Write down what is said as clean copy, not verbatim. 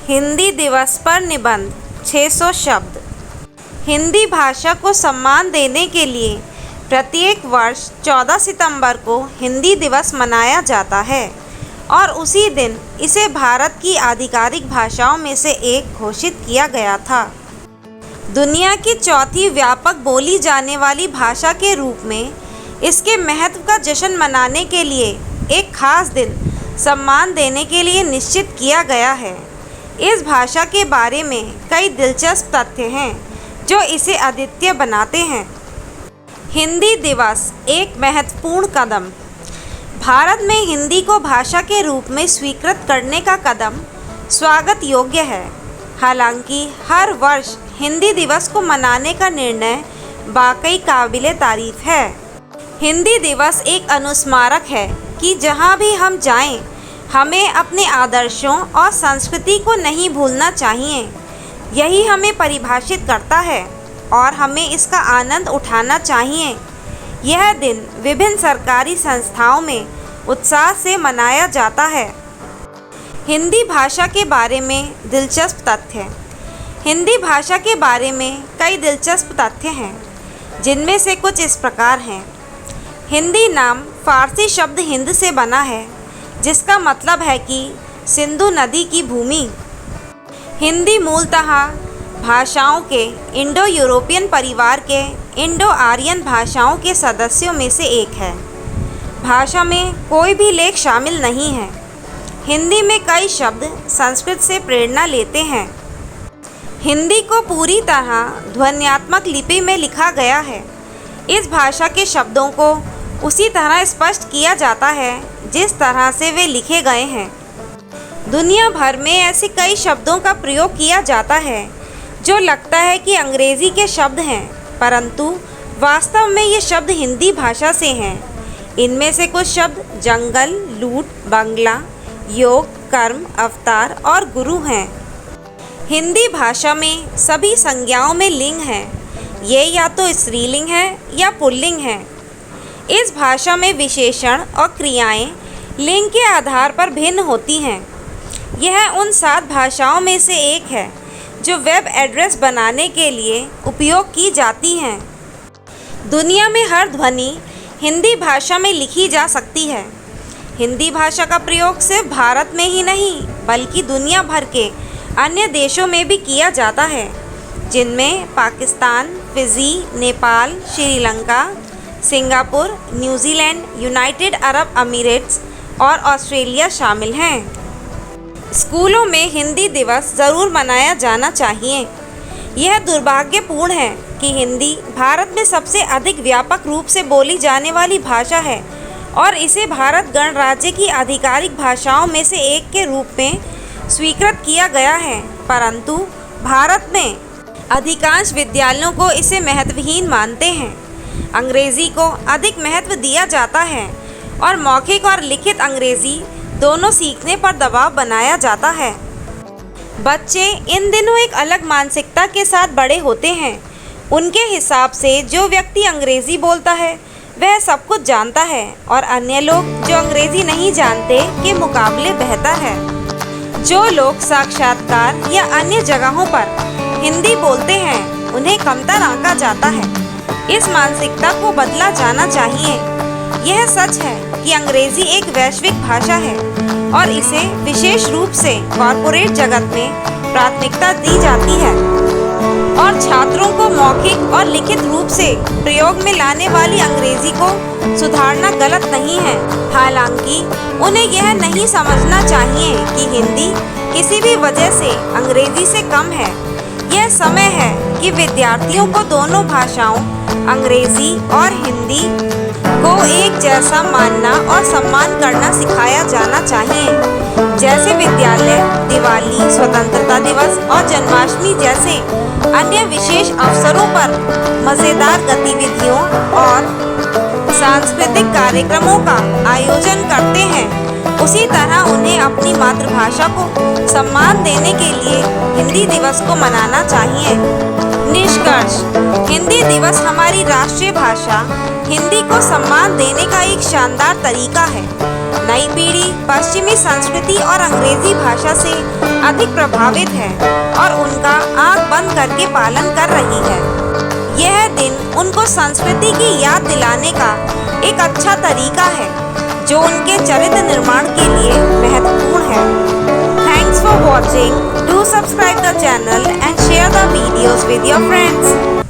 हिंदी दिवस पर निबंध 600 शब्द। हिंदी भाषा को सम्मान देने के लिए प्रत्येक वर्ष 14 सितंबर को हिंदी दिवस मनाया जाता है और उसी दिन इसे भारत की आधिकारिक भाषाओं में से एक घोषित किया गया था। दुनिया की चौथी व्यापक बोली जाने वाली भाषा के रूप में इसके महत्व का जश्न मनाने के लिए एक खास दिन सम्मान देने के लिए निश्चित किया गया है। इस भाषा के बारे में कई दिलचस्प तथ्य हैं जो इसे अद्वितीय बनाते हैं। हिंदी दिवस एक महत्वपूर्ण कदम। भारत में हिंदी को भाषा के रूप में स्वीकृत करने का कदम स्वागत योग्य है। हालांकि हर वर्ष हिंदी दिवस को मनाने का निर्णय वाकई काबिले तारीफ है। हिंदी दिवस एक अनुस्मारक है कि जहाँ भी हम जाएं, हमें अपने आदर्शों और संस्कृति को नहीं भूलना चाहिए। यही हमें परिभाषित करता है और हमें इसका आनंद उठाना चाहिए। यह दिन विभिन्न सरकारी संस्थाओं में उत्साह से मनाया जाता है। हिंदी भाषा के बारे में दिलचस्प तथ्य। हिंदी भाषा के बारे में कई दिलचस्प तथ्य हैं, जिनमें से कुछ इस प्रकार हैं। हिंदी नाम फारसी शब्द हिंद से बना है, जिसका मतलब है कि सिंधु नदी की भूमि। हिंदी मूलतः भाषाओं के इंडो यूरोपियन परिवार के इंडो आर्यन भाषाओं के सदस्यों में से एक है। भाषा में कोई भी लेख शामिल नहीं है। हिंदी में कई शब्द संस्कृत से प्रेरणा लेते हैं। हिंदी को पूरी तरह ध्वन्यात्मक लिपि में लिखा गया है। इस भाषा के शब्दों को उसी तरह स्पष्ट किया जाता है जिस तरह से वे लिखे गए हैं। दुनिया भर में ऐसे कई शब्दों का प्रयोग किया जाता है जो लगता है कि अंग्रेज़ी के शब्द हैं, परंतु वास्तव में ये शब्द हिंदी भाषा से हैं। इनमें से कुछ शब्द जंगल, लूट, बंगला, योग, कर्म, अवतार और गुरु हैं। हिंदी भाषा में सभी संज्ञाओं में लिंग है। ये या तो स्त्रीलिंग है या पुल्लिंग है। इस भाषा में विशेषण और क्रियाएं लिंग के आधार पर भिन्न होती हैं। यह उन 7 भाषाओं में से एक है जो वेब एड्रेस बनाने के लिए उपयोग की जाती हैं। दुनिया में हर ध्वनि हिंदी भाषा में लिखी जा सकती है। हिंदी भाषा का प्रयोग सिर्फ भारत में ही नहीं बल्कि दुनिया भर के अन्य देशों में भी किया जाता है, जिनमें Pakistan, Fiji, Nepal, Sri Lanka, Singapore, New Zealand, United Arab अमीरात और ऑस्ट्रेलिया शामिल हैं। स्कूलों में हिंदी दिवस ज़रूर मनाया जाना चाहिए। यह दुर्भाग्यपूर्ण है कि हिंदी भारत में सबसे अधिक व्यापक रूप से बोली जाने वाली भाषा है और इसे भारत गणराज्य की आधिकारिक भाषाओं में से एक के रूप में स्वीकृत किया गया है, परंतु भारत में अधिकांश विद्यालयों को इसे महत्वहीन मानते हैं। अंग्रेज़ी को अधिक महत्व दिया जाता है और मौखिक और लिखित अंग्रेज़ी दोनों सीखने पर दबाव बनाया जाता है। बच्चे इन दिनों एक अलग मानसिकता के साथ बड़े होते हैं। उनके हिसाब से जो व्यक्ति अंग्रेज़ी बोलता है वह सब कुछ जानता है और अन्य लोग जो अंग्रेज़ी नहीं जानते के मुकाबले बेहतर है। जो लोग साक्षात्कार या अन्य जगहों पर हिंदी बोलते हैं उन्हें कमतर आंका जाता है। इस मानसिकता को बदला जाना चाहिए। यह सच है कि अंग्रेज़ी एक वैश्विक भाषा है और इसे विशेष रूप से कॉरपोरेट जगत में प्राथमिकता दी जाती है और छात्रों को मौखिक और लिखित रूप से प्रयोग में लाने वाली अंग्रेज़ी को सुधारना गलत नहीं है। हालांकि उन्हें यह नहीं समझना चाहिए कि हिंदी किसी भी वजह से अंग्रेज़ी से कम है। यह समय है कि विद्यार्थियों को दोनों भाषाओं अंग्रेज़ी और हिंदी को एक जैसा मानना और सम्मान करना सिखाया जाना चाहिए। जैसे विद्यालय दिवाली, स्वतंत्रता दिवस और जन्माष्टमी जैसे अन्य विशेष अवसरों पर मज़ेदार गतिविधियों और सांस्कृतिक कार्यक्रमों का आयोजन करते हैं, उसी तरह उन्हें अपनी मातृभाषा को सम्मान देने के लिए हिंदी दिवस को मनाना चाहिए। निष्कर्ष, हिंदी दिवस हमारी राष्ट्रीय भाषा हिंदी को सम्मान देने का एक शानदार तरीका है। नई पीढ़ी पश्चिमी संस्कृति और अंग्रेजी भाषा से अधिक प्रभावित है और उनका आंख बंद करके पालन कर रही है। यह दिन उनको संस्कृति की याद दिलाने का एक अच्छा तरीका है जो उनके चरित्र निर्माण के लिए महत्वपूर्ण है। Thanks for watching. Do subscribe the channel and share the videos with your friends.